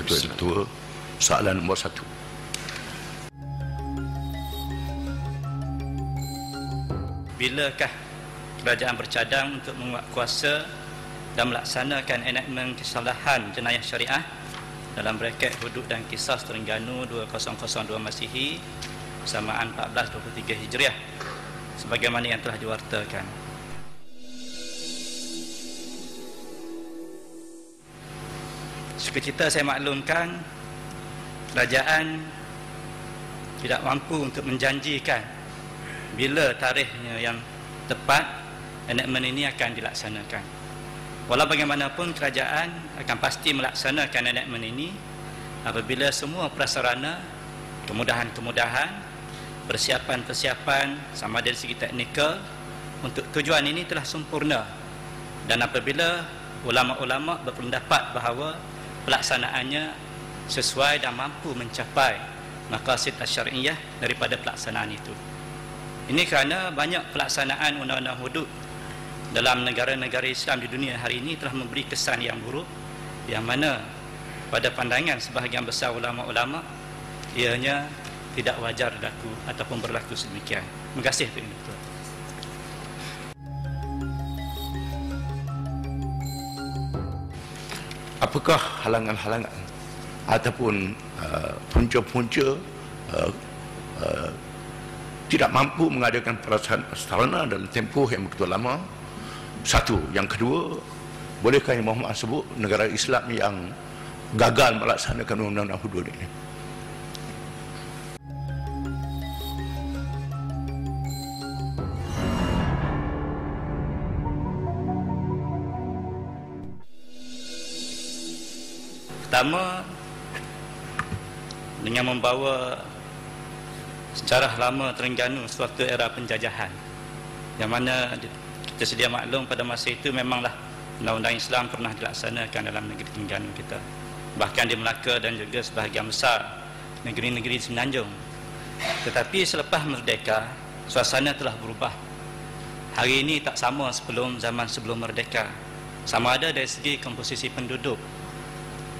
Datuk Yang Ketua, soalan nombor 1. Bilakah kerajaan bercadang untuk menguat kuasa dan melaksanakan enakmen kesalahan jenayah syariah dalam braket hudud dan kisas Terengganu 2002 Masihi bersamaan 1423 Hijriah sebagaimana yang telah diwartakan? Sukacita saya maklumkan kerajaan tidak mampu untuk menjanjikan bila tarikhnya yang tepat enakmen ini akan dilaksanakan. Walau bagaimanapun kerajaan akan pasti melaksanakan enakmen ini apabila semua prasarana, kemudahan-kemudahan, persiapan-persiapan sama dari segi teknikal untuk tujuan ini telah sempurna, dan apabila ulama-ulama berpendapat bahawa pelaksanaannya sesuai dan mampu mencapai maqasid asy-syar'iyyah daripada pelaksanaan itu. Ini kerana banyak pelaksanaan undang-undang hudud dalam negara-negara Islam di dunia hari ini telah memberi kesan yang buruk, yang mana pada pandangan sebahagian besar ulama-ulama ianya tidak wajar berlaku ataupun berlaku sedemikian. Terima kasih Tuan Ketua. Apakah halangan-halangan ataupun punca-punca tidak mampu mengadakan prasarana dalam tempoh yang begitu lama? Satu. Yang kedua, bolehkah Yang Berhormat sebut negara Islam yang gagal melaksanakan undang-undang hudud ini? Pertama, dengan membawa sejarah lama Terengganu sewaktu era penjajahan, yang mana kita sedia maklum pada masa itu memanglah undang-undang Islam pernah dilaksanakan dalam negeri Terengganu kita, bahkan di Melaka dan juga sebahagian besar negeri-negeri Semenanjung. Tetapi selepas merdeka, suasana telah berubah. Hari ini tak sama zaman sebelum merdeka, sama ada dari segi komposisi penduduk,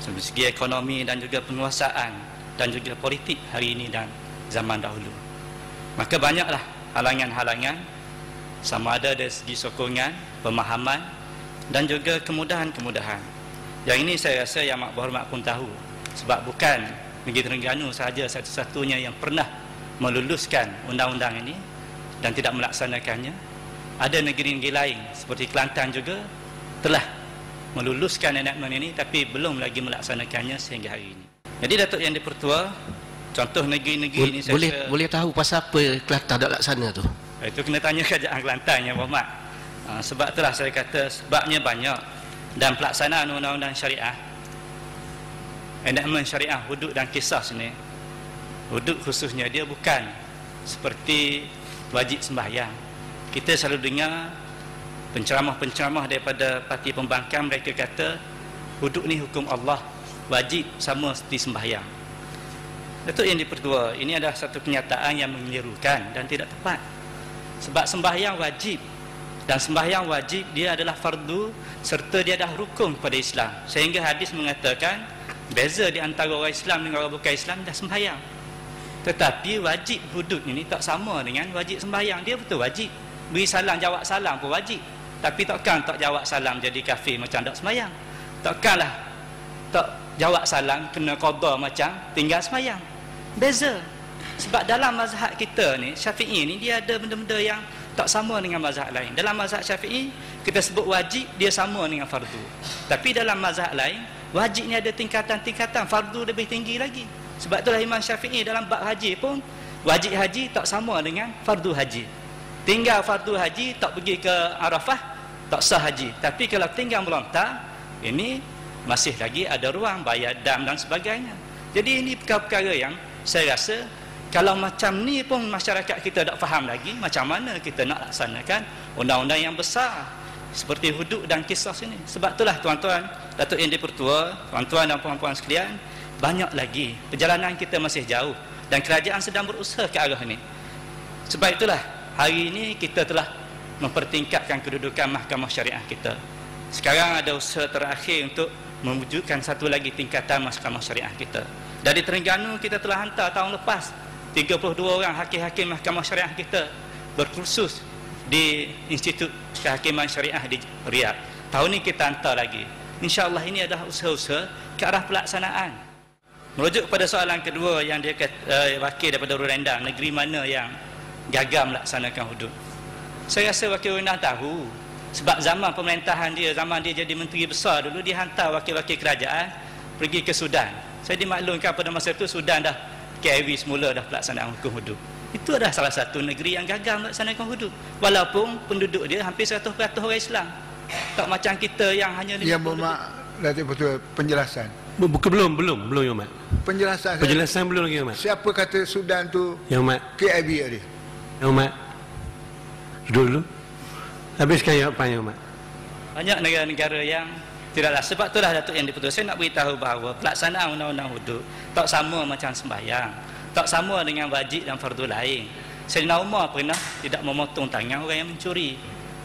dari segi ekonomi dan juga penguasaan dan juga politik hari ini dan zaman dahulu. Maka banyaklah halangan-halangan, sama ada dari segi sokongan, pemahaman dan juga kemudahan-kemudahan. Yang ini saya rasa Yang Berhormat pun tahu, sebab bukan negeri Terengganu sahaja satu-satunya yang pernah meluluskan undang-undang ini dan tidak melaksanakannya. Ada negeri-negeri lain seperti Kelantan juga telah meluluskan enakmen ini tapi belum lagi melaksanakannya sehingga hari ini. Jadi Datuk Yang di-Pertua, contoh negeri-negeri ini boleh tahu pasal apa Kelantan tak laksana tu? Itu kena tanya kerajaan Kelantan, Yang Berhormat. Sebab itulah saya kata sebabnya banyak, dan pelaksanaan undang-undang syariah, enakmen syariah hudud dan kisas ni, hudud khususnya dia bukan seperti wajib sembahyang. Kita selalu dengar penceramah-penceramah daripada parti pembangkang, mereka kata hudud ni hukum Allah, wajib sama seperti sembahyang. Datuk Yang di-Pertua, ini adalah satu kenyataan yang mengelirukan dan tidak tepat. Sebab sembahyang wajib, dan sembahyang wajib dia adalah fardu serta dia adalah rukun kepada Islam, sehingga hadis mengatakan beza di antara orang Islam dengan orang bukan Islam dah sembahyang. Tetapi wajib hudud ini tak sama dengan wajib sembahyang. Dia betul wajib, beri salam jawab salam pun wajib, tapi takkan tak jawab salam jadi kafir macam tak sembahyang. Takkanlah tak jawab salam kena qada macam tinggal sembahyang. Beza. Sebab dalam mazhab kita ni, Syafi'i ni, dia ada benda-benda yang tak sama dengan mazhab lain. Dalam mazhab Syafi'i, kita sebut wajib, dia sama dengan fardu. Tapi dalam mazhab lain, wajib ni ada tingkatan-tingkatan, fardu lebih tinggi lagi. Sebab itulah Imam Syafi'i dalam bab haji pun, wajib haji tak sama dengan fardu haji. Tinggal fardu haji, tak pergi ke Arafah, tak sah haji. Tapi kalau tinggal melontar, ini masih lagi ada ruang bayar dam dan sebagainya. Jadi ini perkara-perkara yang saya rasa kalau macam ni pun masyarakat kita tak faham lagi, macam mana kita nak laksanakan undang-undang yang besar seperti hudud dan kisas ini. Sebab itulah tuan-tuan, Datuk Yang di-Pertua, tuan-tuan dan puan-puan sekalian, banyak lagi perjalanan kita masih jauh dan kerajaan sedang berusaha ke arah ini. Sebab itulah hari ini kita telah mempertingkatkan kedudukan mahkamah syariah kita. Sekarang ada usaha terakhir untuk mewujudkan satu lagi tingkatan mahkamah syariah kita. Dari Terengganu kita telah hantar tahun lepas 32 orang hakim-hakim mahkamah syariah kita berkursus di Institut Kehakiman Syariah di Riyadh. Tahun ini kita hantar lagi. InsyaAllah ini adalah usaha-usaha ke arah pelaksanaan. Merujuk pada soalan kedua yang dia wakil daripada Rendang, negeri mana yang gagal melaksanakan hudud. Saya rasa wakil Rendang tahu, sebab zaman pemerintahan dia, zaman dia jadi menteri besar dulu, dia hantar wakil-wakil kerajaan pergi ke Sudan. Saya dimaklumkan pada masa itu Sudan dah KIV semula dah pelaksanaan hukum hudud. Itu adalah salah satu negeri yang gagal melaksanakan hudud, walaupun penduduk dia hampir 100% orang Islam. Tak macam kita yang hanya 50%. Ya, Datuk Betul, penjelasan. Belum Yang Mat. Penjelasan belum lagi Yang Mat. Siapa kata Sudan tu Yang Mat. KIV tadi? Yang Mat. Dulu. Habiskan jawapan Yang Mat. Banyak negara-negara yang tidaklah. Sebab itulah Datuk yang diputus. Saya nak beritahu bahawa pelaksanaan undang-undang hudud tak sama macam sembahyang, tak sama dengan wajib dan fardu lain. Sayyidina Umar pernah tidak memotong tangan orang yang mencuri.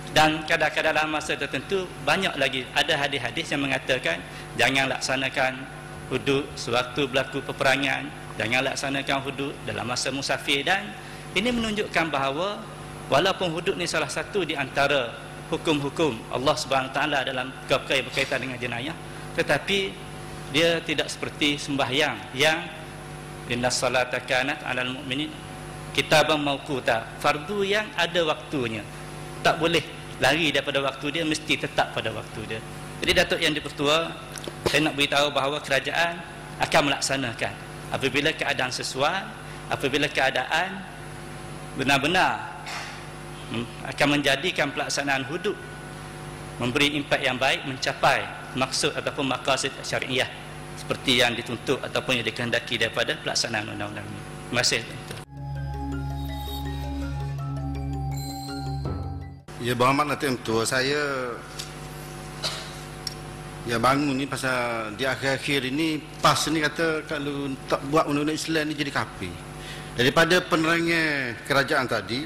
Dan kadang-kadang dalam masa tertentu banyak lagi ada hadis-hadis yang mengatakan jangan laksanakan hudud sewaktu berlaku peperangan, jangan laksanakan hudud dalam masa musafir. Dan ini menunjukkan bahawa walaupun hudud ni salah satu di antara hukum-hukum Allah Subhanahu Taala dalam perkara berkaitan dengan jenayah, tetapi dia tidak seperti sembahyang yang inna salata kanat 'alal mu'minin kitaban mawquta, fardu yang ada waktunya, tak boleh lari daripada waktu dia, mesti tetap pada waktu dia. Jadi Datuk Yang Dipertua, saya nak beritahu bahawa kerajaan akan melaksanakan apabila keadaan sesuai, apabila keadaan benar-benar akan menjadikan pelaksanaan hudud memberi impak yang baik, mencapai maksud ataupun maqasid syariah seperti yang dituntut ataupun yang dikehendaki daripada pelaksanaan undang-undang ini. Terima kasih. Ya, berhormat Datuk Ketua, saya bangun ni pasal di akhir-akhir ini PAS ni kata kalau tak buat undang-undang Islam ni jadi kafir. Daripada penerangan kerajaan tadi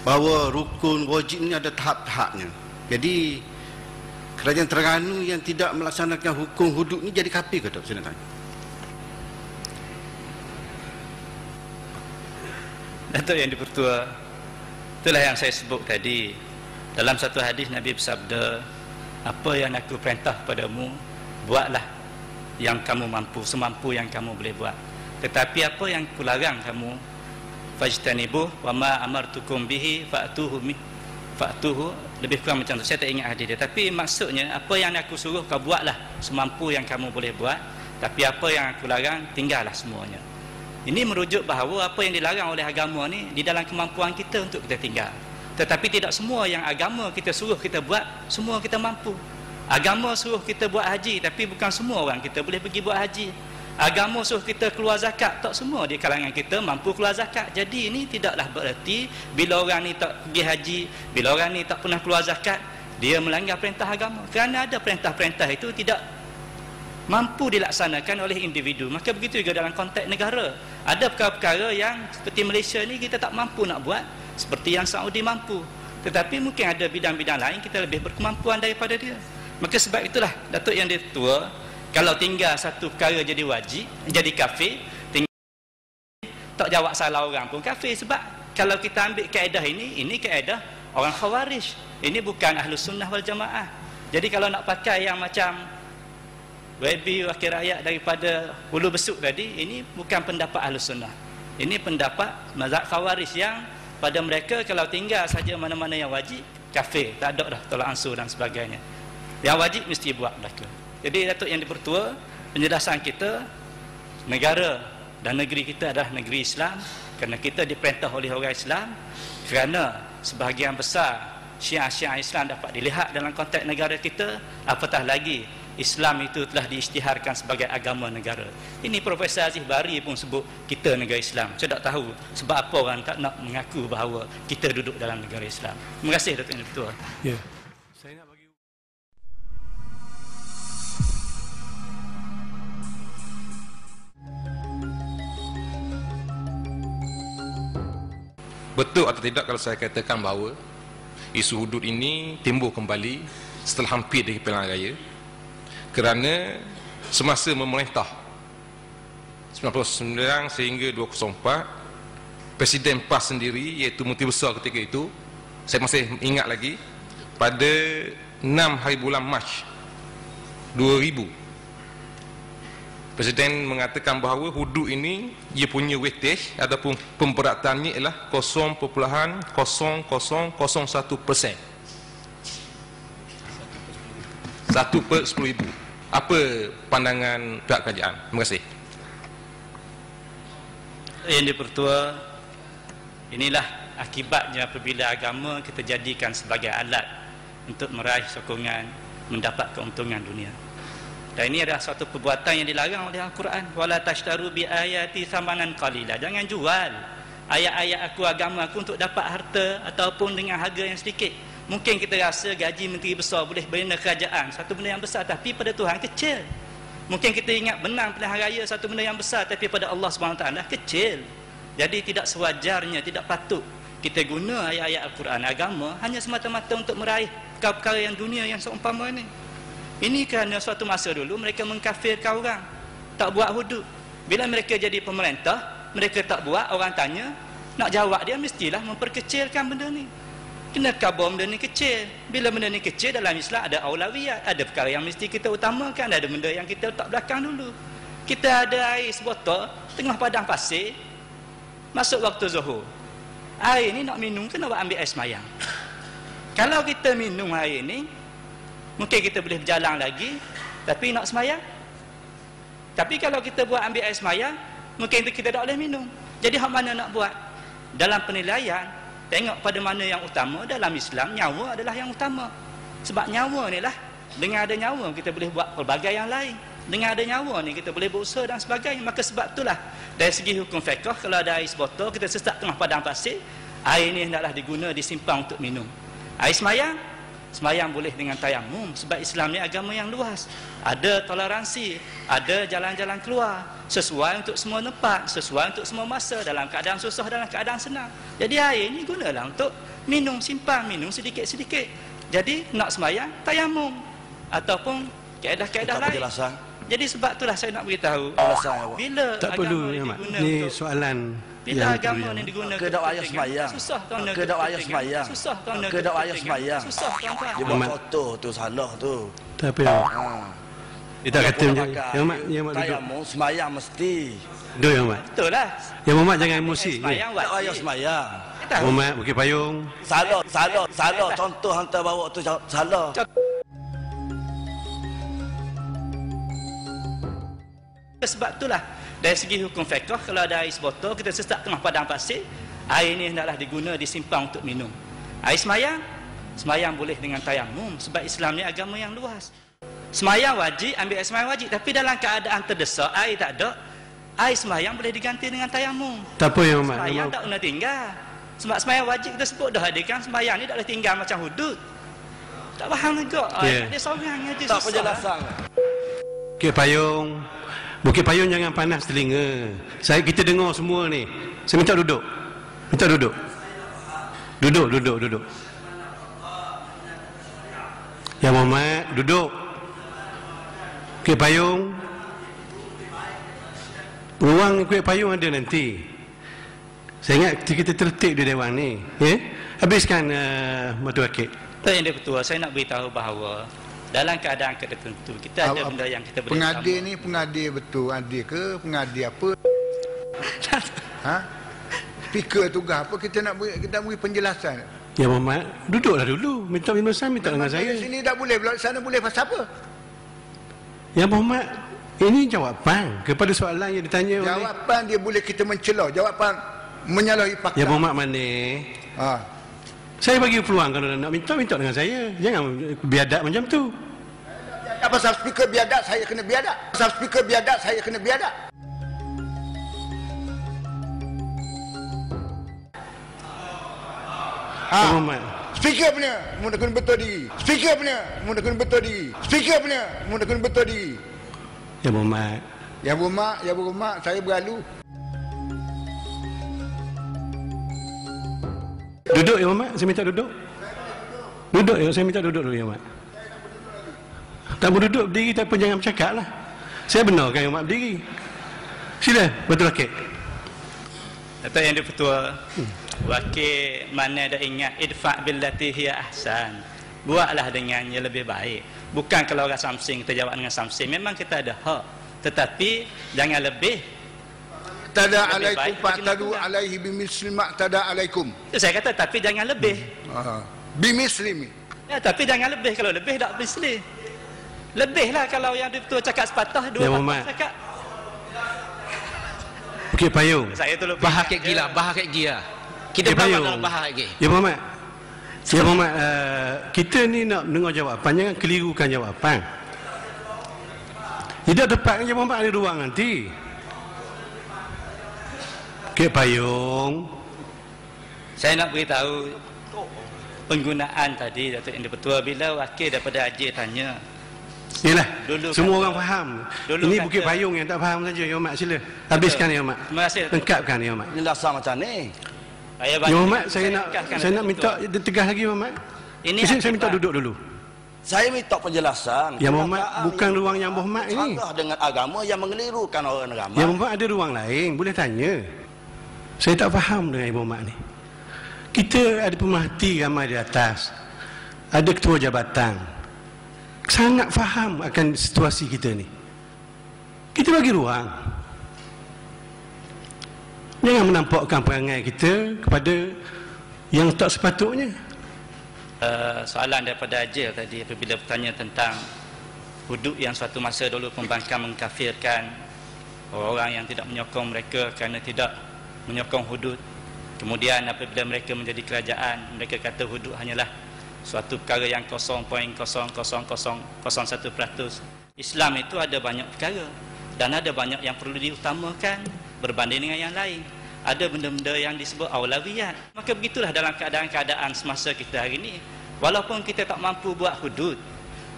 bahawa rukun wajib ni ada tahap-tahapnya. Jadi kerajaan Terengganu yang tidak melaksanakan hukum hudud ni jadi kafir ke tak? Saya nak tanya. Datuk Yang Dipertua, itulah yang saya sebut tadi. Dalam satu hadis Nabi bersabda, apa yang aku perintah padamu, buatlah yang kamu mampu, semampu yang kamu boleh buat. Tetapi apa yang kularang kamu, fajtanibuh wa ma amartukum bihi fa'tuhu lebih kurang macam tu. Saya tak ingat hadis dia, tapi maksudnya apa yang aku suruh kau buatlah semampu yang kamu boleh buat, tapi apa yang aku larang tinggallah semuanya. Ini merujuk bahawa apa yang dilarang oleh agama ni di dalam kemampuan kita untuk kita tinggal. Tetapi tidak semua yang agama kita suruh kita buat semua kita mampu. Agama suruh kita buat haji, tapi bukan semua orang kita boleh pergi buat haji. Agama suruh kita keluar zakat, tak semua di kalangan kita mampu keluar zakat. Jadi ini tidaklah bererti bila orang ni tak pergi haji, bila orang ni tak pernah keluar zakat, dia melanggar perintah agama. Kerana ada perintah-perintah itu tidak mampu dilaksanakan oleh individu. Maka begitu juga dalam konteks negara. Ada perkara-perkara yang seperti Malaysia ni kita tak mampu nak buat, seperti yang Saudi mampu. Tetapi mungkin ada bidang-bidang lain kita lebih berkemampuan daripada dia. Maka sebab itulah Datuk Yang Dipertua, kalau tinggal satu perkara jadi wajib, jadi kafir, tak jawab salah orang pun kafir. Sebab kalau kita ambil kaedah ini kaedah orang Khawarij. Ini bukan Ahlus Sunnah wal Jamaah. Jadi kalau nak pakai yang macam WB Wakil Rakyat daripada Hulu Besuk tadi, ini bukan pendapat Ahlus Sunnah. Ini pendapat mazhab Khawarij yang pada mereka kalau tinggal saja mana-mana yang wajib, kafir, tak ada dah tolak ansur dan sebagainya. Yang wajib mesti buat mereka. Jadi Datuk Yang Dipertua, penjelasan kita, negara dan negeri kita adalah negeri Islam kerana kita diperintah oleh orang Islam, kerana sebahagian besar syiar-syiar Islam dapat dilihat dalam konteks negara kita, apatah lagi Islam itu telah diisytiharkan sebagai agama negara. Ini Profesor Aziz Bari pun sebut kita negara Islam. Saya tak tahu sebab apa orang tak nak mengaku bahawa kita duduk dalam negara Islam. Terima kasih Datuk Yang Dipertua. Ya. Saya nak bagi betul atau tidak kalau saya katakan bahawa isu hudud ini timbul kembali setelah hampir dari pilihan raya, kerana semasa memerintah 99 sehingga 204, Presiden PAS sendiri iaitu Menteri Besar ketika itu, saya masih ingat lagi, pada 6 hari bulan Mac 2000, Presiden mengatakan bahawa hudud ini ia punya weightage ataupun pemberatannya ialah 0.0001%. Satu per 10,000. Apa pandangan pihak kerajaan? Terima kasih. Yang Dipertua, inilah akibatnya apabila agama kita jadikan sebagai alat untuk meraih sokongan, mendapat keuntungan dunia. Dan ini adalah suatu perbuatan yang dilarang oleh Al-Quran. Wala tashtaru bi ayati thamanan qalila. Jangan jual ayat-ayat aku, agama aku untuk dapat harta ataupun dengan harga yang sedikit. Mungkin kita rasa gaji menteri besar boleh bina kerajaan, satu benda yang besar, tapi pada Tuhan kecil. Mungkin kita ingat benang pilihan raya satu benda yang besar, tapi pada Allah SWT kecil. Jadi tidak sewajarnya, tidak patut kita guna ayat-ayat Al-Quran agama hanya semata-mata untuk meraih perkara yang dunia yang seumpama ini. Ini kerana suatu masa dulu mereka mengkafirkan orang, tak buat hudud. Bila mereka jadi pemerintah, mereka tak buat, orang tanya, nak jawab dia mestilah memperkecilkan benda ni. Kena khabar benda ni kecil. Bila benda ni kecil, dalam Islam ada aulawiyat, ada perkara yang mesti kita utamakan, ada benda yang kita letak belakang dulu. Kita ada air sebotol tengah padang pasir, masuk waktu zuhur, air ni nak minum ke nak ambil air semayang? Kalau kita minum air ni, mungkin kita boleh berjalan lagi, tapi nak semayang. Tapi kalau kita buat ambil air semayang, mungkin kita tak boleh minum. Jadi hak mana nak buat? Dalam penilaian, tengok pada mana yang utama. Dalam Islam, nyawa adalah yang utama. Sebab nyawa ni lah, dengan ada nyawa kita boleh buat pelbagai yang lain. Dengan ada nyawa ni kita boleh berusaha dan sebagainya. Maka sebab itulah, dari segi hukum fiqh, kalau ada air sebotol, kita sesak tengah padang pasir, air ni hendaklah diguna, disimpan untuk minum. Air semayang, semayang boleh dengan tayamum, sebab Islam ni agama yang luas. Ada toleransi, ada jalan-jalan keluar, sesuai untuk semua tempat, sesuai untuk semua masa, dalam keadaan susah, dalam keadaan senang. Jadi air ni gunalah untuk minum, simpan, minum sedikit-sedikit. Jadi nak semayang, tayamum ataupun kaedah-kaedah lain. Penjelasan. Jadi sebab itulah saya nak beritahu, bila tak agama perlu, ni ya, Mak. diguna Ni untuk, soalan bila agama ni diguna ke dak ayat semayang, susah tuan, ke dak ayat semayang, ke dak ayat semayang, susah tuan-tuan. dia buat foto tu salah tu. Tak apa. Dia tak kata macam yang mak duduk. Tayamum semayang mesti. Duduk yang mak. Betul lah. Yang mak jangan emosi. Semayang Tak ayat semayang. Mak bukit payung. Salah. Contoh hantar bawa tu salah. Sebab itulah, dari segi hukum fiqh, kalau ada air sebotol, kita sesak tengah padang pasir, air ni hendaklah diguna, disimpan untuk minum. Air semayang, semayang boleh dengan tayamum, sebab Islam ni agama yang luas. Semayang wajib, ambil air semayang wajib, tapi dalam keadaan terdesak, air tak ada, air semayang boleh diganti dengan tayamum. Tak apa yang mak. Semayang tak kena tinggal. Sebab semayang wajib kita sebut dah hadirkan, semayang ni tak boleh tinggal macam hudud. Tak faham juga. Dia seorang aja susah. Tak penjelasan. Bukit payung. Bukit payung jangan panas telinga. Kita dengar semua ni. Saya minta duduk. Minta duduk. Duduk. Ya Muhammad, duduk. Bukit payung. Ruang bukit payung ada nanti. Saya ingat kita tertib di dewan ni. Habiskan Matu Akid. Yang Dipertua, saya nak beritahu bahawa dalam keadaan tertentu kita ada benda yang kita boleh pengadil ni pengadil betul adil ke pengadil apa? Speaker tugas apa kita nak beri penjelasan. Ya Muhammad, duduklah dulu. Minta dengan saya. Sini tak boleh, belah sana boleh pasal apa? Ya Muhammad, ini jawapan kepada soalan yang ditanya oleh. Jawapan dia boleh kita mencelah, jawapan menyalahi fakta. Ya Muhammad mana? Saya bagi peluang kalau nak minta dengan saya. Jangan biadab macam tu. Apa pasal speaker biadab saya kena biadab? Pasal speaker biadab saya kena biadab. Muhammad. Speaker punya mula kena betul diri. Speaker punya mula kena betul diri. Speaker punya mula kena betul diri. Ya Muhammad. Ya berumah saya beralu. Duduk ya Muhammad, saya minta duduk. Duduk ya, saya minta duduk dulu ya Muhammad. Tak berduduk berdiri tak pun jangan bercakap lah. Saya benarkan Yang Mak berdiri. Sila, betul Rakit. Datuk Yang Di-Pertua, wakil mana ada ingat idfa' billati hiya ahsan. Buatlah dengan yang lebih baik. Bukan kalau orang samsing kita jawab dengan samsing. Memang kita ada hak. Tetapi jangan lebih. Tada alaikum fa'tadu alaihi bimisli ma tada alaikum. Saya kata tapi jangan lebih. Bimisli. Ya, tapi jangan lebih. Kalau lebih tak bisli. Lebihlah kalau yang Di-Pertua cakap sepatah, dua patah cakap. Bukit Payung. Saya tu lupa. Bahar kek gila, bahar kek gila. Kita Payung. dalam bahar kek. Ya Muhammad. Ya Muhammad, kita ni nak dengar jawapan, jangan kelirukan jawapan. Tidak tepat kan Muhammad, ada ruang nanti. Bukit Payung. Saya nak beritahu penggunaan tadi Datuk Yang Di-Pertua bila wakil daripada Aceh tanya. Yalah, Dulu semua kata, orang faham. dulu Ini kata, Bukit Payung yang tak faham saja. Ya Mak, sila. Habiskan Ya Mak. Terima kasih. Lengkapkan Ya Mak. Ini dasar macam ni. Saya Ya Muhammad, saya nak minta Di-Pertua. tegas lagi Muhammad. Ini Saya minta duduk dulu. Saya minta penjelasan. Ya Muhammad, Kenyataan bukan yang ruang yang Muhammad ini. salah dengan agama yang mengelirukan orang agama. Ya Muhammad, ada ruang lain, boleh tanya. Saya tak faham dengan Ibu Muhammad ni. Kita ada pemerhati ramai di atas. Ada ketua jabatan. Sangat faham akan situasi kita ni. Kita bagi ruang. Jangan menampakkan perangai kita kepada yang tak sepatutnya. Soalan daripada Ajil tadi apabila bertanya tentang hudud yang suatu masa dulu pembangkang mengkafirkan orang yang tidak menyokong mereka kerana tidak menyokong hudud. Kemudian apabila mereka menjadi kerajaan, mereka kata hudud hanyalah suatu perkara yang 0.00001%. Islam itu ada banyak perkara dan ada banyak yang perlu diutamakan berbanding dengan yang lain. Ada benda-benda yang disebut aulawiyat. Maka begitulah dalam keadaan-keadaan semasa kita hari ini. Walaupun kita tak mampu buat hudud,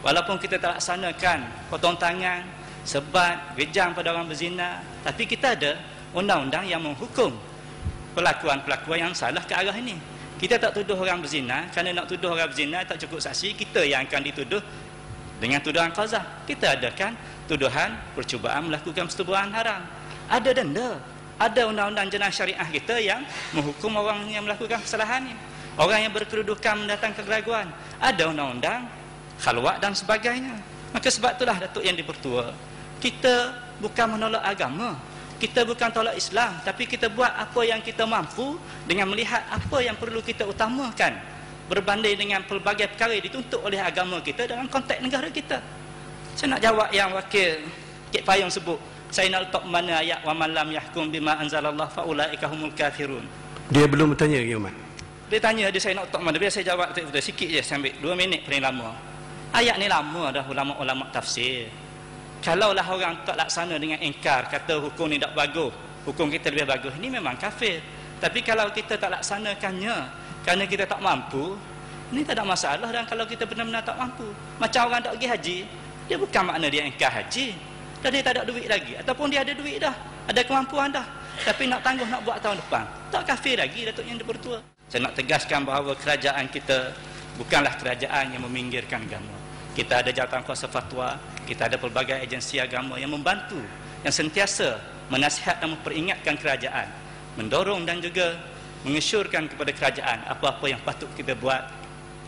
walaupun kita tak laksanakan potong tangan, sebat, rejam pada orang berzina, tapi kita ada undang-undang yang menghukum pelakuan-pelakuan yang salah ke arah ini. Kita tak tuduh orang berzina, kerana nak tuduh orang berzina tak cukup saksi, kita yang akan dituduh dengan tuduhan qazaf. Kita adakan tuduhan percubaan melakukan persetubuhan haram. Ada denda, ada undang-undang jenayah syariah kita yang menghukum orang yang melakukan kesalahan ini. Orang yang berkedudukan mendatangkan keraguan, ada undang-undang khalwat dan sebagainya. Maka sebab itulah Datuk Yang Di-Pertua, kita bukan menolak agama, kita bukan tolak Islam, tapi kita buat apa yang kita mampu dengan melihat apa yang perlu kita utamakan berbanding dengan pelbagai perkara yang dituntut oleh agama kita dalam konteks negara kita. Saya nak jawab yang wakil Kek Payung sebut. Saya nak letak mana ayat wa man lam yahkum bima anzalallah fa ulaika humul kafirun. Dia belum bertanya lagi Umat. Dia tanya dia, saya nak letak mana, biar saya jawab sikit je, saya ambil 2 minit paling lama. Ayat ni lama dah ulama-ulama tafsir. Kalaulah orang tak laksana dengan ingkar, kata hukum ni tak bagus, hukum kita lebih bagus, ini memang kafir. Tapi kalau kita tak laksanakannya kerana kita tak mampu, ini tak ada masalah. Dan kalau kita benar-benar tak mampu, macam orang tak pergi haji, dia bukan makna dia ingkar haji, dan dia tak ada duit lagi, ataupun dia ada duit dah, ada kemampuan dah, tapi nak tangguh nak buat tahun depan, tak kafir lagi Datuk Yang Di-Pertua. Saya nak tegaskan bahawa kerajaan kita bukanlah kerajaan yang meminggirkan agama. Kita ada jawatan kuasa fatwa, kita ada pelbagai agensi agama yang membantu, yang sentiasa menasihat dan memperingatkan kerajaan, mendorong dan juga mengesyorkan kepada kerajaan apa-apa yang patut kita buat,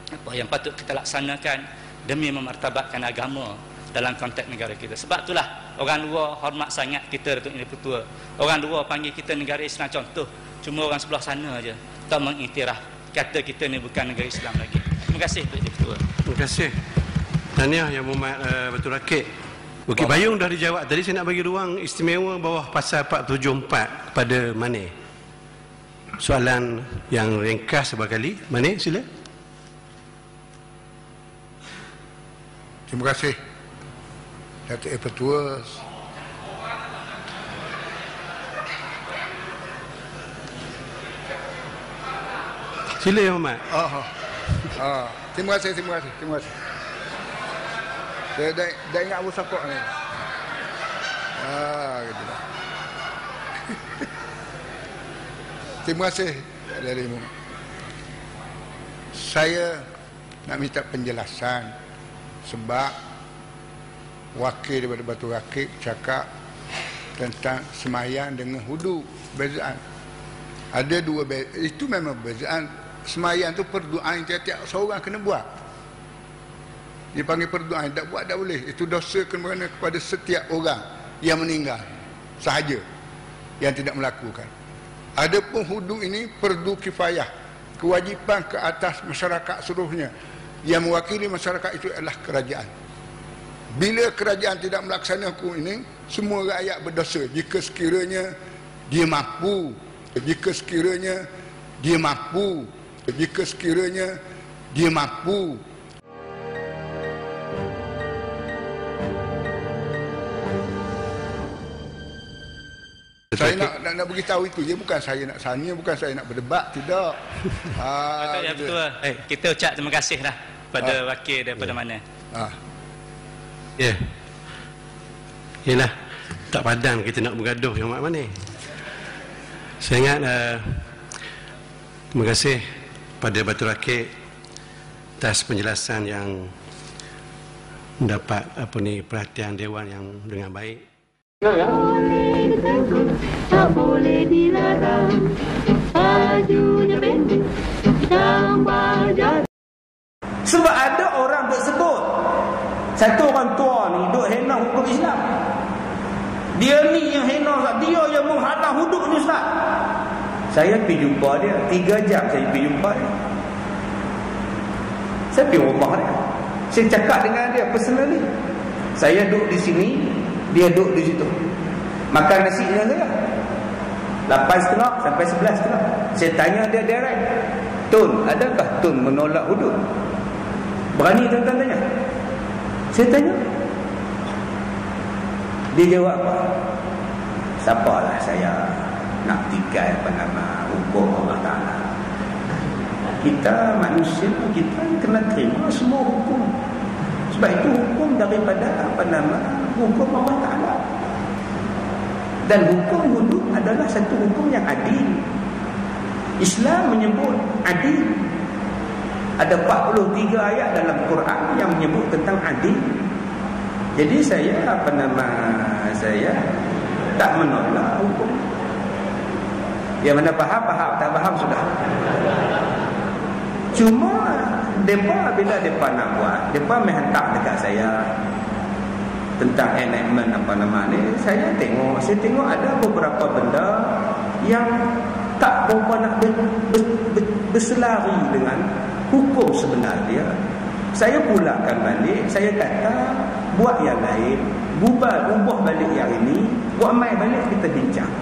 apa yang patut kita laksanakan demi memartabatkan agama dalam konteks negara kita. Sebab itulah orang luar hormat sangat kita Datuk Yang Di-Pertua. Orang luar panggil kita negara Islam contoh, cuma orang sebelah sana aja tak mengiktiraf, kata kita ni bukan negara Islam lagi. Terima kasih Datuk Yang Di-Pertua. Terima kasih. Tahniah Yang Muhammad Betul Rakit. Bukit Payung dah dijawab tadi. Saya nak bagi ruang istimewa bawah pasal 474 kepada Mane. Soalan yang ringkas sebarkali. Mane, sila. Terima kasih Datuk Yang Pertua. Sila Ya Muhammad. Terima kasih. Saya dah ingat Abu Sakok ni. Gitu lah. Terima kasih darimu. Saya nak minta penjelasan sebab wakil daripada Batu Rakit cakap tentang semayang dengan hudu, bezaan. Ada dua itu memang bezaan. Semayang tu perduaan tiap-tiap seorang kena buat. Dia panggil perduaan, tak buat tak boleh. Itu dosa kena kepada setiap orang yang meninggal sahaja yang tidak melakukan. Adapun hudu ini fardu kifayah, kewajipan ke atas masyarakat seluruhnya. Yang mewakili masyarakat itu adalah kerajaan. Bila kerajaan tidak melaksanakan ini, semua rakyat berdosa jika sekiranya dia mampu, jika sekiranya dia mampu, jika sekiranya dia mampu. Saya nak beritahu itu je, bukan saya nak sanya, bukan saya nak berdebat, tidak. Ya betul. Kita ucap terima kasih dah pada wakil daripada mana. Ya. Yalah, tak padan kita nak bergaduh yang mana. Saya ingat terima kasih pada Batu Rakit atas penjelasan yang mendapat perhatian Dewan yang dengan baik. Tak boleh dilarang, bajunya pendek, gambar jarak. Sebab ada orang duk sebut satu orang tua ni duk hina hukum Islam. Dia ni yang hina, dia yang menghalang hudud ni Ustaz. Saya pergi jumpa dia 3 jam, saya pergi jumpa dia. Saya pergi rumah dia, saya cakap dengan dia personally. Saya duduk di sini, dia duduk di situ, makan nasi dengan saya 8.30 sampai 11.30. Saya tanya dia direct, Tun, adakah Tun menolak hudud? Berani tuan-tuan tanya? Saya tanya. Dia jawab apa? Siapalah saya nak tikai hukum Allah Ta'ala. Kita manusia, kita kena terima semua hukum. Sebab itu hukum daripada hukum Allah Ta'ala. Dan hukum hudud adalah satu hukum yang adil. Islam menyebut adil. Ada 43 ayat dalam Quran yang menyebut tentang adil. Jadi saya saya tak menolak hukum. Yang mana faham, tak faham sudah. Cuma mereka bila mereka nak buat, mereka menghantar dekat saya tentang enactment ni. Saya tengok ada beberapa benda yang tak berapa nak berselari dengan hukum sebenar dia. Saya pulakan balik, saya kata buat yang lain, ubah balik yang ini, buat mai balik kita bincang.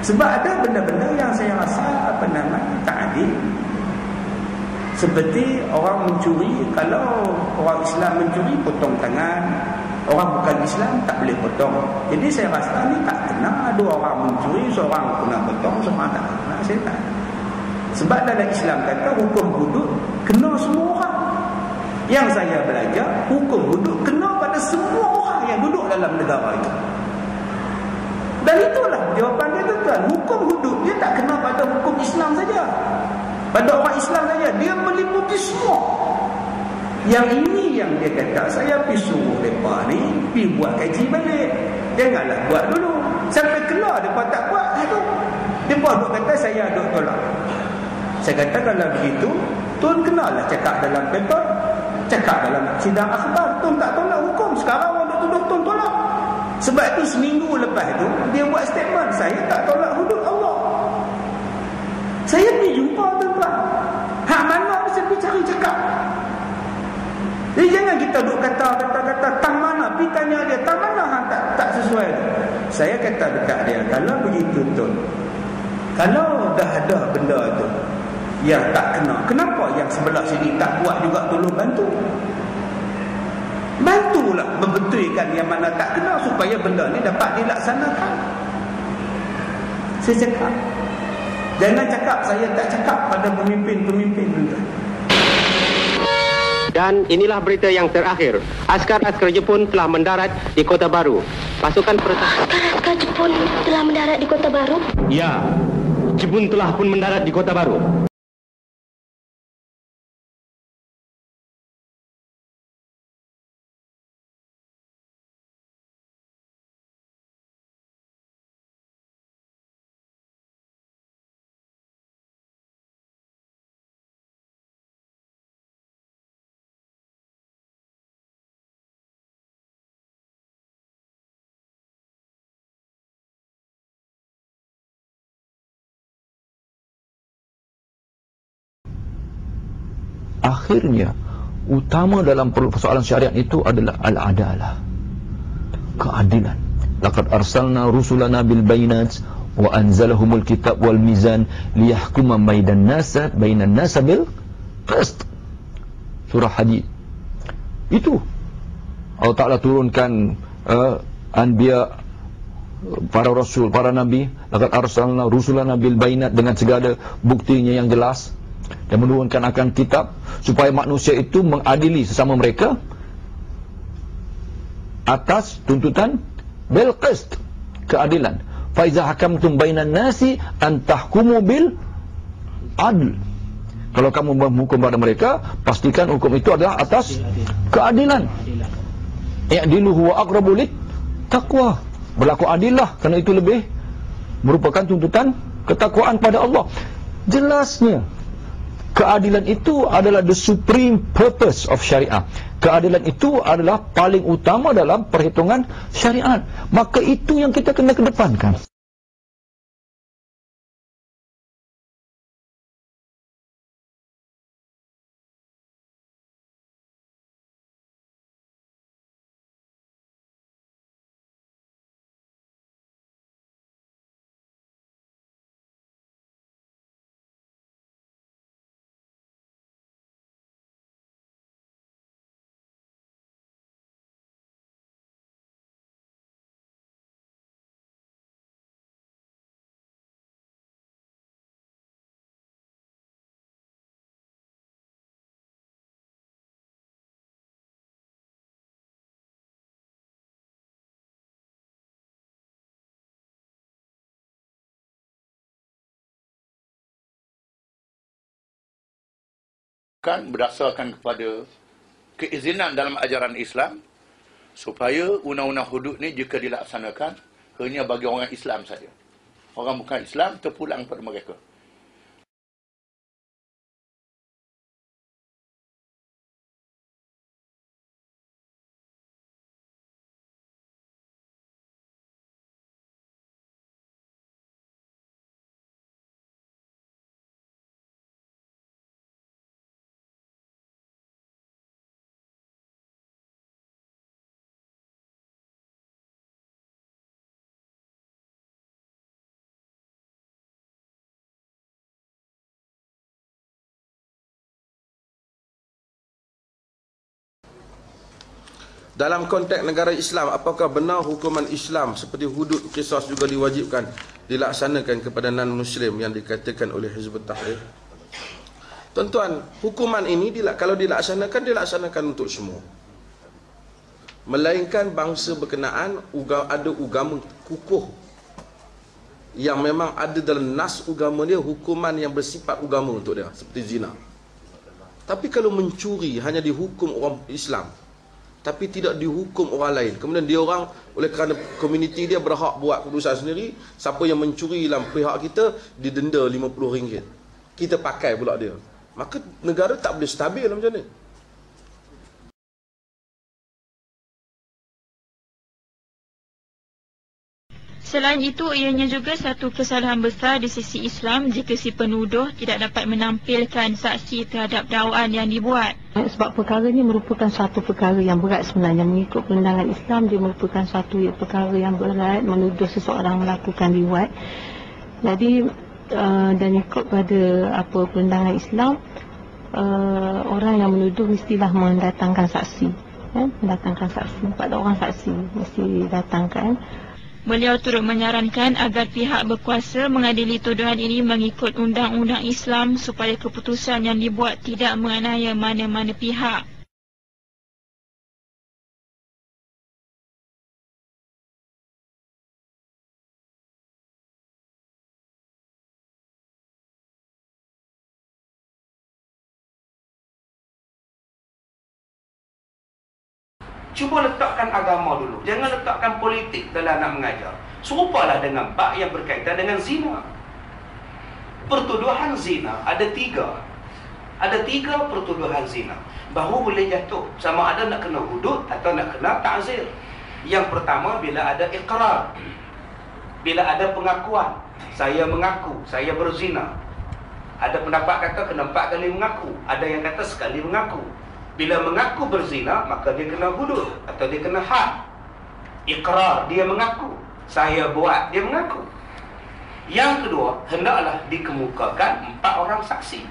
Sebab ada benda-benda yang saya rasa tak adil. Seperti orang mencuri, kalau orang Islam mencuri potong tangan, orang bukan Islam tak boleh potong. Jadi saya rasa ni tak kena, ada orang mencuri, seorang kena potong, seorang tak kena. Saya tak. Sebab dalam Islam kata hukum hudud kena semua orang. Yang saya belajar, hukum hudud kena pada semua orang yang duduk dalam negara itu. Dan itulah jawapan dia tuan. Hukum hudud dia tak kena pada hukum Islam saja, pada orang Islam saja, dia meliputi semua. Yang ini yang dia kata, saya pergi suruh mereka ni pergi buat kaji balik. Janganlah buat dulu sampai kelar mereka tak buat itu. Mereka duk kata saya duk tolak. Saya kata kalau begitu, Tun kenalah cakap dalam paper, cakap dalam sidang akhbar, Tun tak tolak hukum. Sekarang orang duk tuduh Tun tolak. Sebab itu seminggu lepas itu dia buat statement, saya tak tolak hudud Allah. Saya pergi jumpa tuan-tuan, hak mana saya pergi cari cakap. Jadi jangan kita duk kata tang mana, pergi tanya dia tang mana hang tak sesuai tu. Saya kata dekat dia, kalau begitu Tun, kalau dah ada benda tu yang tak kena, kenapa yang sebelah sini tak buat juga tolong bantu? Bantulah membetulkan yang mana tak kena supaya benda ni dapat dilaksanakan. Saya cakap, jangan cakap saya tak cakap pada pemimpin-pemimpin tuan. Dan inilah berita yang terakhir. Askar-askar Jepun telah mendarat di Kota Baru. Pasukan pertahanan. Askar Jepun telah mendarat di Kota Baru? Ya, Jepun telah pun mendarat di Kota Baru. akhirnya utama dalam persoalan syariat itu adalah al-adalah, keadilan. Laqad arsalna rusulana bil bayinat wa anzalahumul kitab wal mizan liyahkuma bainan nas bil qist. Surah Hadid. Itu Allah Ta'ala turunkan anbiya, para rasul, para nabi. Laqad arsalna rusulana bil bayinat, dengan segala buktinya yang jelas, dan menurunkan akan kitab supaya manusia itu mengadili sesama mereka atas tuntutan bil qist, keadilan. Fa iza hakamtum bainan nasi an tahkumu bil adl. Kalau kamu menghukum pada mereka, pastikan hukum itu adalah atas keadilan. I'dilu huwa aqrabu lit taqwa. Berlaku adillah, kerana itu lebih merupakan tuntutan ketakwaan pada Allah. Jelasnya keadilan itu adalah the supreme purpose of syariah. Keadilan itu adalah paling utama dalam perhitungan syariat. Maka itu yang kita kena kedepankan. Kan berdasarkan kepada keizinan dalam ajaran Islam supaya undang-undang hudud ni jika dilaksanakan hanya bagi orang Islam saja. Orang bukan Islam terpulang pada mereka. Dalam konteks negara Islam, apakah benar hukuman Islam seperti hudud qisas juga diwajibkan dilaksanakan kepada non-Muslim yang dikatakan oleh Hizbut Tahrir? Tuan-tuan, hukuman ini kalau dilaksanakan untuk semua. Melainkan bangsa berkenaan ada agama kukuh yang memang ada dalam nas agama dia hukuman yang bersifat agama untuk dia, seperti zina. Tapi kalau mencuri hanya dihukum orang Islam, tapi tidak dihukum orang lain, kemudian dia orang oleh kerana komuniti dia berhak buat keputusan sendiri, siapa yang mencuri dalam pihak kita didenda RM50, kita pakai pula dia, maka negara tak boleh stabil macam ni. Selain itu, ianya juga satu kesalahan besar di sisi Islam jika si penuduh tidak dapat menampilkan saksi terhadap dakwaan yang dibuat. Sebab perkara ini merupakan satu perkara yang berat sebenarnya. Mengikut pandangan Islam, dia merupakan satu perkara yang berat, menuduh seseorang melakukan liwat. Jadi, dan ikut pada pandangan Islam, orang yang menuduh mestilah mendatangkan saksi. Mendatangkan saksi, 4 orang saksi mesti datangkan. Beliau turut menyarankan agar pihak berkuasa mengadili tuduhan ini mengikut undang-undang Islam supaya keputusan yang dibuat tidak menganiaya mana-mana pihak. Cuba letakkan agama dulu. Jangan letakkan politik dalam nak mengajar. Serupalah dengan bab yang berkaitan dengan zina. Pertuduhan zina ada 3. Ada 3 pertuduhan zina. Baru boleh jatuh. Sama ada nak kena hudud atau nak kena ta'zir. Yang pertama bila ada iqrar. Bila ada pengakuan. Saya mengaku, saya berzina. Ada pendapat kata kena 4 kali mengaku, ada yang kata sekali mengaku. Bila mengaku berzina, maka dia kena hudud atau dia kena had. Iqrar, dia mengaku. Saya buat, dia mengaku. Yang kedua, hendaklah dikemukakan 4 orang saksi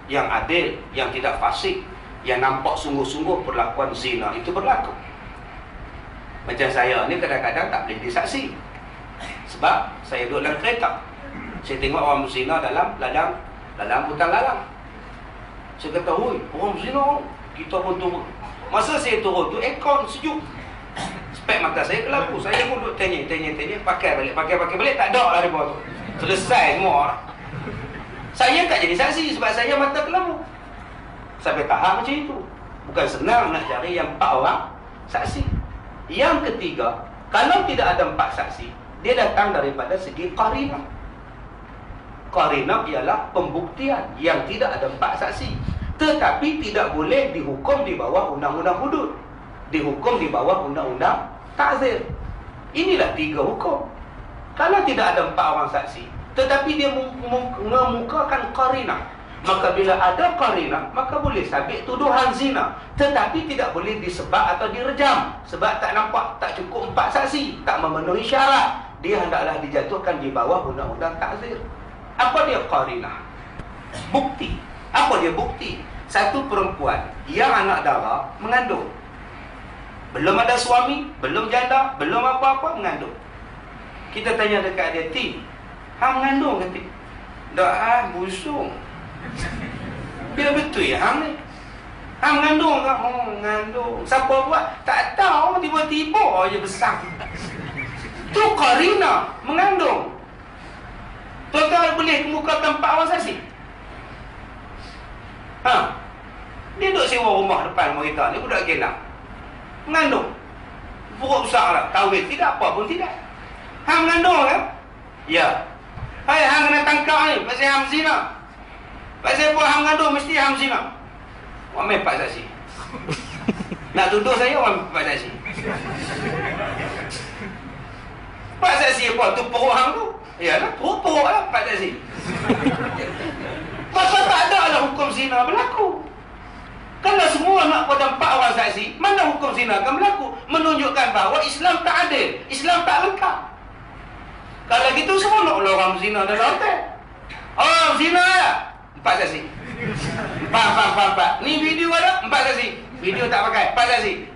yang adil, yang tidak fasik, yang nampak sungguh-sungguh perlakuan zina itu berlaku. Macam saya ni kadang-kadang tak boleh disaksi, sebab saya duduk dalam kereta, saya tengok orang berzina dalam hutan lalang. Saya kata, "Oi, orang berzina." Kita pun turun. Masa saya turun tu aircon sejuk, spek mata saya kelabu. Saya pun duduk tanya, pakai balik, tak ada lah di bawah tu. Selesai semua. Saya tak jadi saksi sebab saya mata kelabu. Sampai tahap macam itu. Bukan senang nak cari yang 4 orang saksi. Yang ketiga, kalau tidak ada 4 saksi, dia datang daripada segi qarinah. Qarinah ialah pembuktian yang tidak ada 4 saksi, tetapi tidak boleh dihukum di bawah undang-undang hudud, dihukum di bawah undang-undang ta'zir. Inilah 3 hukum. Kalau tidak ada 4 orang saksi, tetapi dia mengemukakan qarinah, maka bila ada qarinah, maka boleh sabit tuduhan zina, tetapi tidak boleh disebab atau direjam, sebab tak nampak, tak cukup 4 saksi, tak memenuhi syarat. Dia hendaklah dijatuhkan di bawah undang-undang ta'zir. Apa dia qarinah? Bukti. Apa dia bukti? Satu perempuan yang anak dara mengandung, belum ada suami, belum janda, belum apa-apa, mengandung. Kita tanya dekat dia, "Ti, hang mengandung ke, Ti?" "Dak, busung." "Bila betul ya hang ni? Hang mengandung ke?" "Oh, mengandung." "Siapa buat?" "Tak tahu, tiba-tiba aja besar." Tu qarinah, mengandung. Tuan-tuan boleh kemukakan 4 orang saksi? Dia duduk sewa rumah depan rumah kita ni, budak Kelang, mengandung, buruk besar lah, kahwin, tidak apa pun tidak. Hang mengandung kan? Ya. Hai, hang kena tangkap ni, pasal hang zina. Pasal apa hang mengandung, mesti hang zina. Orang main 4 saksi. Nak tuduh saya, orang 4 saksi. 4 saksi apa? Tu perut hang tu. Yalah, perut lah 4 saksi. Maka tak ada lah hukum zina berlaku. Kalau semua nak pada 4 orang saksi, mana hukum zina akan berlaku? Menunjukkan bahawa Islam tak adil, Islam tak lengkap. Kalau gitu semua nak orang zina dalam hotel. Oh, zina lah, 4 saksi. 4. Ni video ada, 4 saksi. Video tak pakai, 4 saksi.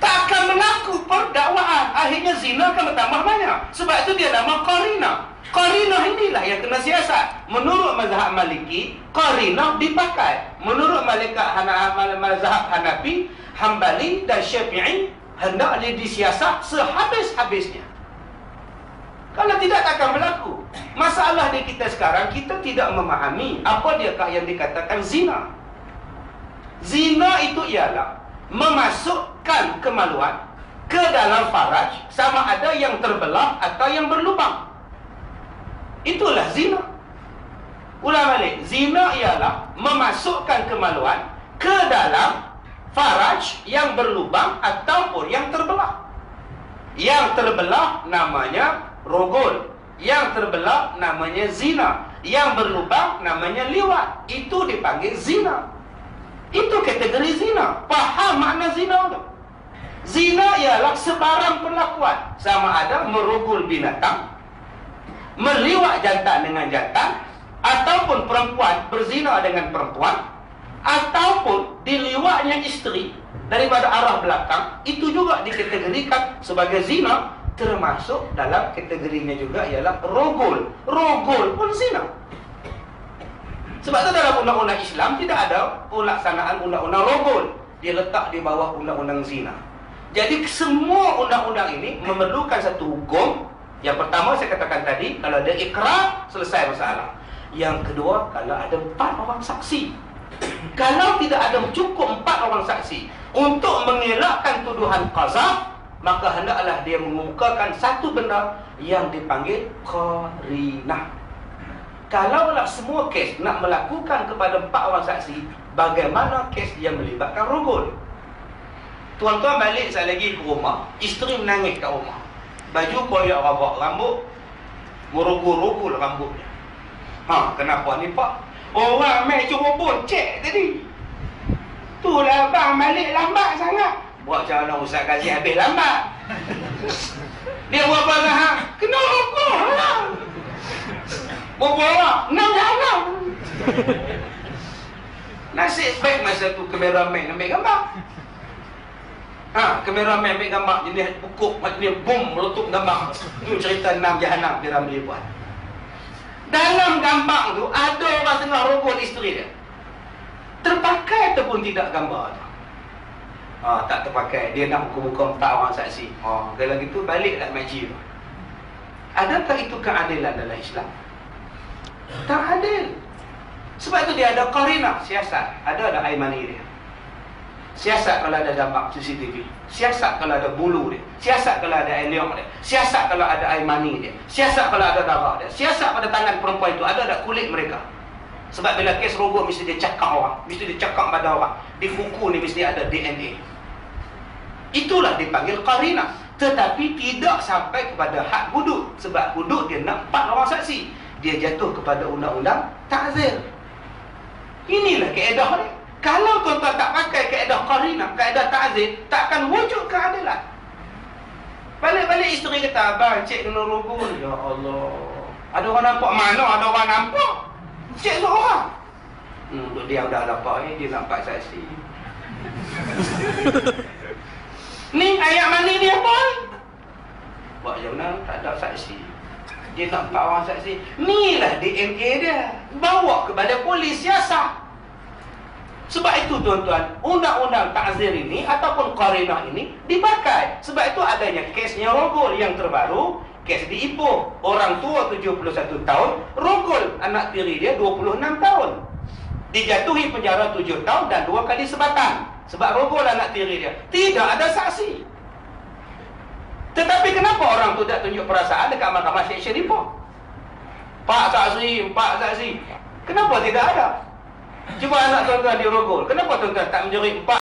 Tak akan berlaku perdakwaan. Akhirnya zina akan bertambah banyak. Sebab itu dia nama qarinah. Qarinah inilah yang kena siasat. Menurut mazhab Maliki, qarinah dipakai. Menurut mazhab Hanafi, Hambali dan Syafi'i, hendaknya disiasat sehabis-habisnya. Kalau tidak, takkan berlaku. Masalah di kita sekarang, kita tidak memahami apa diakah yang dikatakan zina. Zina itu ialah memasukkan kemaluan ke dalam faraj, sama ada yang terbelah atau yang berlubang. Itulah zina. Ulang balik, zina ialah memasukkan kemaluan ke dalam faraj yang berlubang ataupun yang terbelah. Yang terbelah namanya rogol, yang terbelah namanya zina, yang berlubang namanya liwat. Itu dipanggil zina. Itu kategori zina. Faham makna zina tu? Zina ialah sebarang perlakuan, sama ada merogol binatang, meliwat jantan dengan jantan, ataupun perempuan berzina dengan perempuan, ataupun diliwatnya isteri daripada arah belakang. Itu juga dikategorikan sebagai zina. Termasuk dalam kategorinya juga ialah rogol. Rogol pun zina. Sebab itu dalam undang-undang Islam tidak ada pelaksanaan undang-undang rogol. Dia letak di bawah undang-undang zina. Jadi semua undang-undang ini memerlukan satu hukum. Yang pertama saya katakan tadi, kalau ada ikrar, selesai masalah. Yang kedua, kalau ada 4 orang saksi. Kalau tidak ada cukup 4 orang saksi untuk mengelakkan tuduhan qazaf, maka hendaklah dia mengemukakan satu benda yang dipanggil qarinah. Kalaulah semua kes nak melakukan kepada 4 orang saksi, bagaimana kes yang melibatkan rogol? Tuan-tuan balik sekali lagi ke rumah, isteri menangis kat rumah, baju koyak rabak, rambut merogol-rogol rambutnya. Kenapa ni Pak? Orang main cuba cek tadi. Itulah bang balik lambat sangat. Buat macam mana Ustaz Kazi habis lambat. Dia buat apa lah? Kena rokok lah. Berapa orang? 6 jalan. Nasib baik masa tu kameraman ambil gambar. Kameraman ambil gambar jenis pukuk macam ni, bom meletup gambar. Itu cerita 6 jahanam dia Ramli buat. Dalam gambar tu ada orang tengah rogol isteri dia. Terpakai ataupun tidak gambar tu? Tak terpakai. Dia nak hukum-hukum tak orang saksi. Kalau gitu baliklah majlis tu. Adakah itu keadilan dalam Islam? Tak adil. Sebab itu dia ada qarinah, siasat. Ada aimani dia. Siasat kalau ada gambar CCTV. Siasat kalau ada bulu dia. Siasat kalau ada aliong dia. Siasat kalau ada aimani dia. Siasat kalau ada darah dia. Siasat pada tangan perempuan itu. Ada kulit mereka. Sebab bila kes rogol mesti dia cakap orang. Mesti dia cakap pada orang. Di kuku ni mesti ada DNA. Itulah dipanggil qarinah. Tetapi tidak sampai kepada had hudud. Sebab hudud dia nak 4 orang saksi. Dia jatuh kepada undang-undang ta'zir. Inilah kaedah dia. Kalau tuan-tuan tak pakai kaedah qarinah, kaedah ta'zir, tak akan wujud keadilan. Balik-balik isteri kata, abang cik kena rogol. Ya Allah. Ada orang nampak? Mana ada orang nampak? Cik seorang. Untuk dia dah dapat dia nampak saksi. Ni ayat mani dia apa? Buat jauh tak ada saksi. Dia nampak orang saksi. Inilah DNA dia. Bawa kepada polis siasat. Sebab itu tuan-tuan, undang-undang ta'zir ini ataupun qarinah ini dipakai. Sebab itu adanya kesnya rogol yang terbaru, kes di Ipoh. Orang tua 71 tahun, rogol anak tiri dia 26 tahun. Dijatuhi penjara 7 tahun dan 2 kali sebatan. Sebab rogol anak tiri dia. Tidak ada saksi. Tetapi kenapa orang tu tak tunjuk perasaan dekat mahkamah seksyen Ipoh? Pak saksi. Kenapa tidak ada? Cuba anak tuan-tuan dirogol. Kenapa tuan-tuan tak menjerit 4?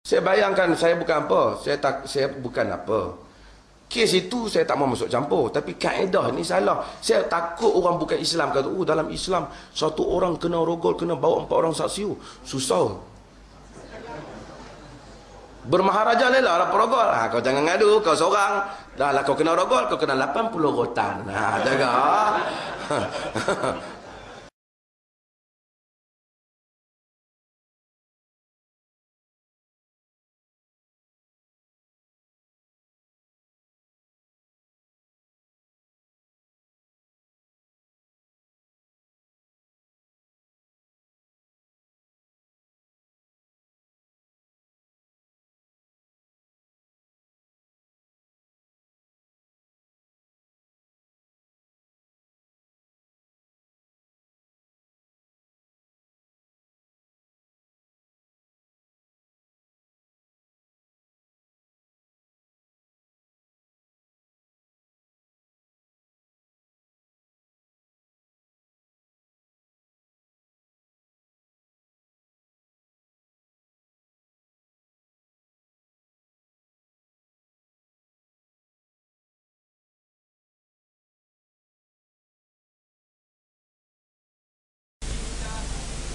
Saya bayangkan saya bukan apa, saya bukan apa. Kes itu saya tak mau masuk campur, tapi kaedah ni salah. Saya takut orang bukan Islam kata, dalam Islam satu orang kena rogol kena bawa 4 orang saksi. Susah. Bermaharaja lelah lah perogol. Kau jangan ngadu, kau seorang. Dah lah kau kena rogol, kau kena 80 rotan. Jaga.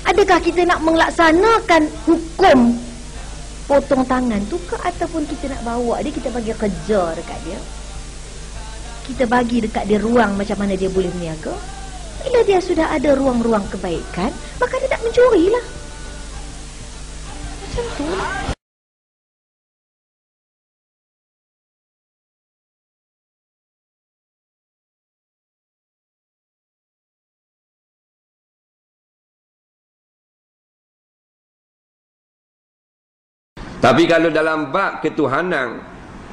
Adakah kita nak melaksanakan hukum potong tangan tu ke, ataupun kita nak bawa dia, kita bagi kerja dekat dia, kita bagi dekat dia ruang macam mana dia boleh berniaga. Bila dia sudah ada ruang-ruang kebaikan, maka dia tak mencuri lah. Macam tu. Tapi kalau dalam bab ketuhanan,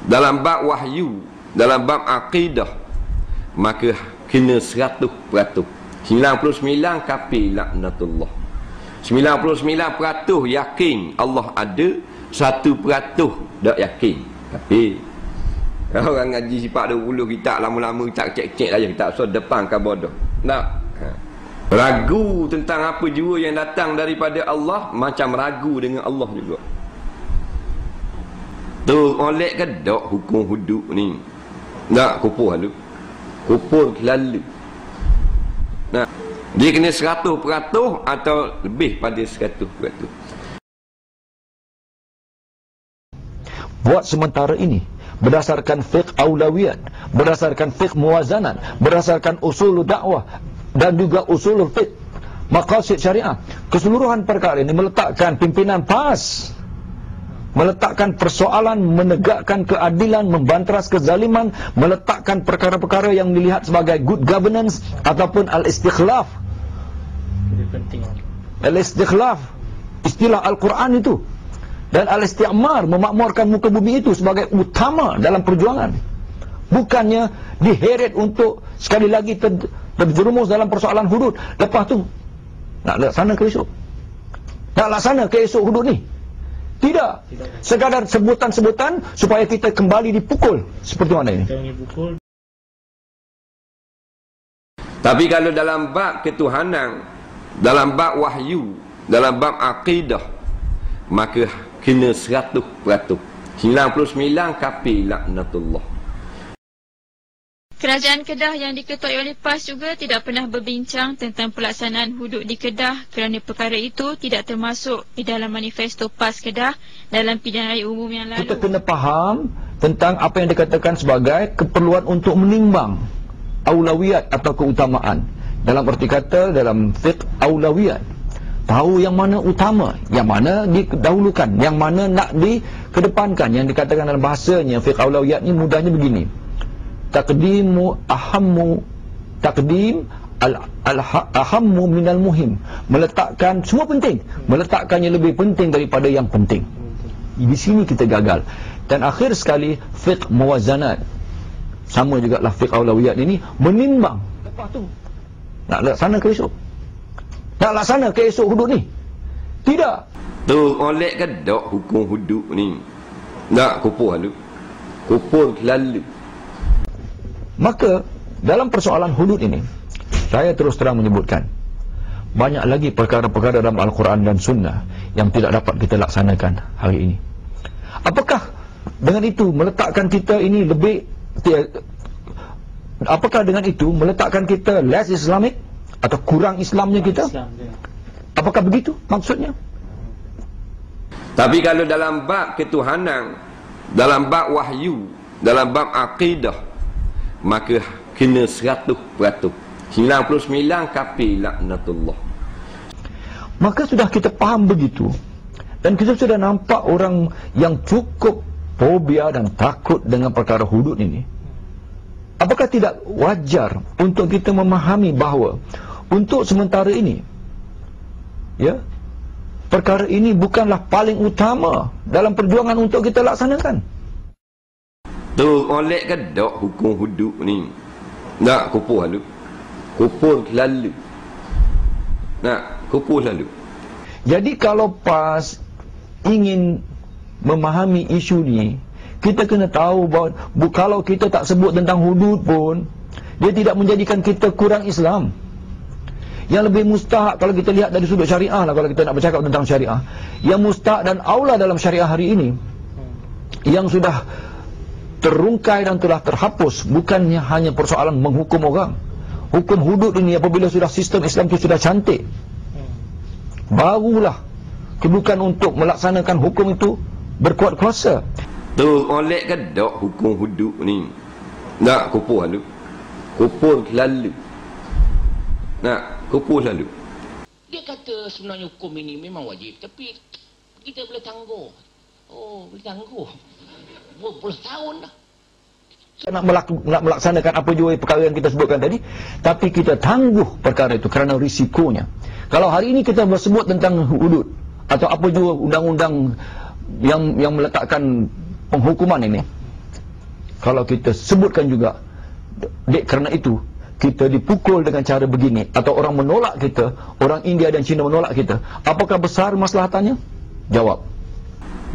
dalam bab wahyu, dalam bab akidah, maka kena 100%. 99 kafir laknatullah. 99% yakin Allah ada, 1% tak yakin kafir. Orang ngaji sifat 20 kita lama-lama kita cek-cek aja kita so depan ke bodoh. Tak. Ragu tentang apa jua yang datang daripada Allah macam ragu dengan Allah juga. Tu oleh ke dok hukum hudud ni. Tak kupur lalu. Kupur lalu. Nah, dia kena 100% atau lebih pada 100%. Buat sementara ini berdasarkan fiqh aulawiyat, berdasarkan fiqh muwazanat, berdasarkan usul dakwah dan juga usul fiqh maqasid syariah, keseluruhan perkara ini meletakkan pimpinan PAS, meletakkan persoalan menegakkan keadilan, membanteras kezaliman, meletakkan perkara-perkara yang dilihat sebagai good governance ataupun al-istikhlaf. Al-istikhlaf istilah Al-Quran itu, dan al-isti'mar memakmurkan muka bumi itu sebagai utama dalam perjuangan. Bukannya diheret untuk sekali lagi terjerumus dalam persoalan hudud. Lepas tu nak laksana ke esok? Nak laksana ke esok hudud ni? Tidak. Sekadar sebutan-sebutan supaya kita kembali dipukul. Seperti mana ini? Tapi kalau dalam bab ketuhanan, dalam bab wahyu, dalam bab akidah, maka kena 100%. 99 kafir laknatullah. Kerajaan Kedah yang diketuai oleh PAS juga tidak pernah berbincang tentang pelaksanaan hudud di Kedah kerana perkara itu tidak termasuk di dalam manifesto PAS Kedah dalam pilihan raya umum yang lalu. Kita kena faham tentang apa yang dikatakan sebagai keperluan untuk menimbang aulawiyat atau keutamaan. Dalam arti kata dalam fiqh aulawiyat, tahu yang mana utama, yang mana didahulukan, yang mana nak dikedepankan. Yang dikatakan dalam bahasanya fiqh aulawiyat ni mudahnya begini: taqdim al-ahammu minal muhim, meletakkan semua penting, meletakkannya lebih penting daripada yang penting. Di sini kita gagal. Dan akhir sekali fiqh muwazanat, sama juga lah fiqh aulawiyat ini, menimbang. Lepas tu nak laksana ke esok? Nak laksana ke esok hudud ni? Tidak. Tu oleh ke dok hukum hudud ni? Tak kupur lalu. Kupur lalu. Maka dalam persoalan hudud ini, saya terus terang menyebutkan banyak lagi perkara-perkara dalam Al-Quran dan Sunnah yang tidak dapat kita laksanakan hari ini. Apakah dengan itu meletakkan kita ini lebih, apakah dengan itu meletakkan kita less Islamic atau kurang Islamnya kita? Apakah begitu maksudnya? Tapi kalau dalam bab ketuhanan, dalam bab wahyu, dalam bab akidah, maka kena 100%. 99 kafir laknatullah. Maka sudah kita faham begitu, dan kita sudah nampak orang yang cukup fobia dan takut dengan perkara hudud ini. Apakah tidak wajar untuk kita memahami bahawa untuk sementara ini, ya, perkara ini bukanlah paling utama dalam perjuangan untuk kita laksanakan? Tu oleh ke dok hukum hudud ni? Tak kupur lalu. Kupur lalu. Nak kupur lalu. Jadi kalau PAS ingin memahami isu ni, kita kena tahu bahawa kalau kita tak sebut tentang hudud pun, dia tidak menjadikan kita kurang Islam. Yang lebih mustahak kalau kita lihat dari sudut syariah lah, kalau kita nak bercakap tentang syariah, yang mustahak dan aula dalam syariah hari ini, yang sudah terungkai dan telah terhapus, bukannya hanya persoalan menghukum orang. Hukum hudud ini apabila sudah sistem Islam itu sudah cantik, barulah kedudukan untuk melaksanakan hukum itu berkuat kuasa. Tu oleh ke dok hukum hudud ni? Tak kupur lalu. Kupur lalu. Nak kupur lalu. Dia kata sebenarnya hukum ini memang wajib, tapi kita boleh tangguh. Oh, boleh tangguh. Berpuluh tahun dah. Nak melaksanakan apa jua perkara yang kita sebutkan tadi, tapi kita tangguh perkara itu kerana risikonya. Kalau hari ini kita bersebut tentang hudud atau apa jua undang-undang yang meletakkan penghukuman ini, kalau kita sebutkan juga Kerana itu kita dipukul dengan cara begini, atau orang menolak kita, orang India dan Cina menolak kita, apakah besar maslahatannya? Jawab.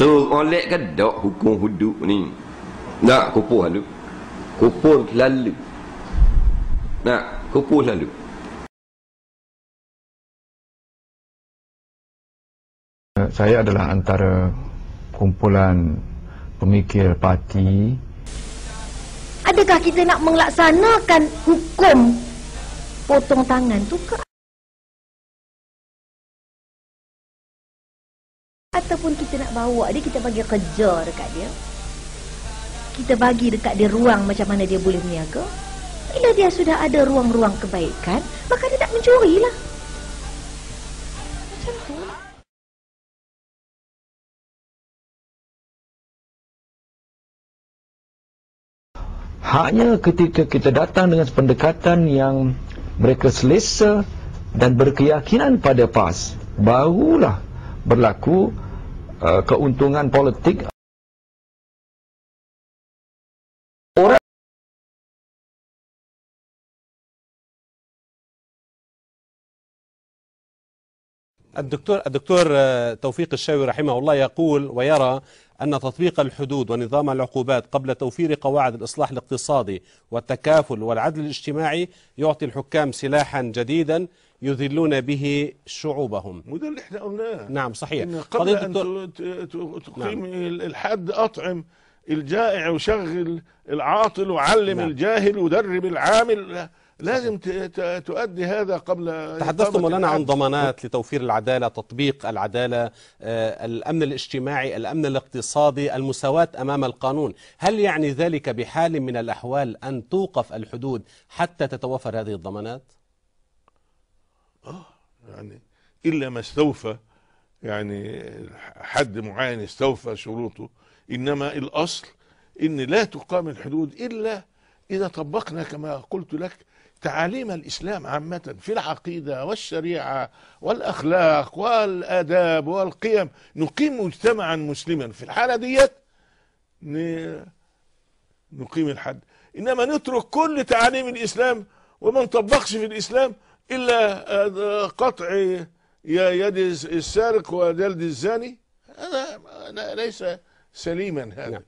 Tu oleh ke dok hukum hudud ni. Nak kupuh lalu. Kupuh lalu. Nak kupuh lalu. Saya adalah antara kumpulan pemikir parti. Adakah kita nak melaksanakan hukum potong tangan tu ke? Ataupun kita nak bawa dia, kita bagi kerja dekat dia, kita bagi dekat dia ruang macam mana dia boleh berniaga. Bila dia sudah ada ruang-ruang kebaikan, maka dia tak mencuri lah. Macam tu. Hanya ketika kita datang dengan pendekatan yang mereka selesa dan berkeyakinan pada PAS, barulah berlaku keuntungan politik. Orang الدكتور توفيق الشاوي رحمه الله يقول ويرى أن تطبيق الحدود ونظام العقوبات قبل توفير قواعد الإصلاح الاقتصادي والتكافل والعدل الاجتماعي يعطي الحكام سلاحا جديدا يذلون به شعوبهم. وده اللي احنا قلناه. نعم صحيح. قبل أن تقيم الحد أطعم الجائع وشغل العاطل وعلم الجاهل ودرب العامل. لازم تؤدي هذا قبل. تحدثتم مولانا عن ضمانات لتوفير العدالة، تطبيق العدالة، الأمن الاجتماعي، الأمن الاقتصادي، المساواة أمام القانون. هل يعني ذلك بحال من الأحوال أن توقف الحدود حتى تتوفر هذه الضمانات؟ يعني إلا ما استوفى، يعني حد معين استوفى شروطه. إنما الأصل إن لا تقام الحدود إلا إذا طبقنا كما قلت لك تعاليم الإسلام عامة في العقيدة والشريعة والأخلاق والآداب والقيم، نقيم مجتمعا مسلما. في الحالة ديت نقيم الحد. إنما نترك كل تعاليم الإسلام وما نطبقش في الإسلام إلا قطع يد السارق وجلد الزاني، هذا ليس سليما هذا.